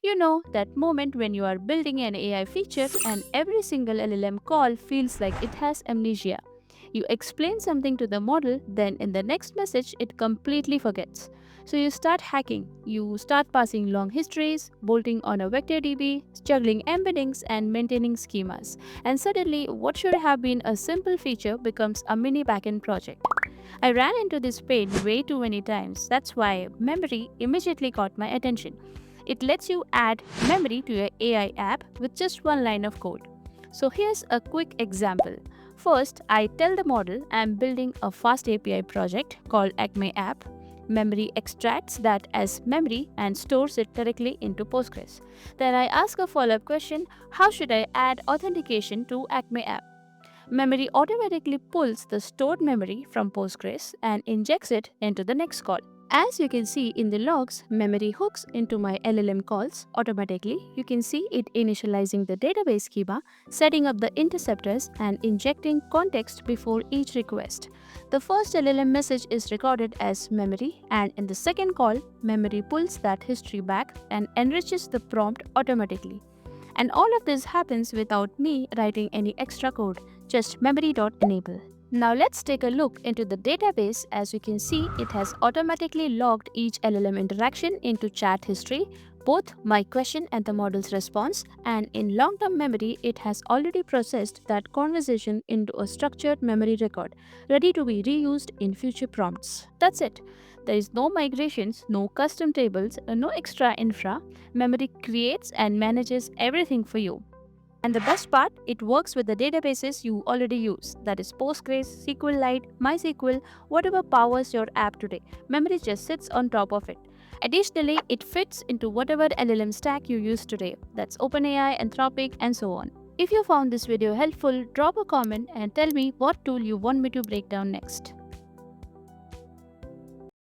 You know, that moment when you are building an AI feature and every single LLM call feels like it has amnesia. You explain something to the model, then in the next message, it completely forgets. So you start hacking. You start passing long histories, bolting on a vector DB, juggling embeddings, and maintaining schemas. And suddenly, what should have been a simple feature becomes a mini backend project. I ran into this pain way too many times. That's why memory immediately caught my attention. It lets you add memory to your AI app with just one line of code. So here's a quick example. First, I tell the model I'm building a fast API project called Acme App. Memory extracts that as memory and stores it directly into Postgres. Then I ask a follow up question: how should I add authentication to Acme App? Memory automatically pulls the stored memory from Postgres and injects it into the next call. As you can see in the logs, memory hooks into my LLM calls automatically. You can see it initializing the database schema, setting up the interceptors, and injecting context before each request. The first LLM message is recorded as memory, and in the second call, memory pulls that history back and enriches the prompt automatically. And all of this happens without me writing any extra code, just memory.enable. Now let's take a look into the database. As you can see, it has automatically logged each LLM interaction into chat history, both my question and the model's response, and in long-term memory, it has already processed that conversation into a structured memory record, ready to be reused in future prompts. That's it. There is no migrations, no custom tables, no extra infra. Memory creates and manages everything for you. And the best part, it works with the databases you already use, that is Postgres, SQLite, MySQL, whatever powers your app today. Memory just sits on top of it. Additionally, it fits into whatever LLM stack you use today, that's OpenAI, Anthropic, and so on. If you found this video helpful, drop a comment and tell me what tool you want me to break down next.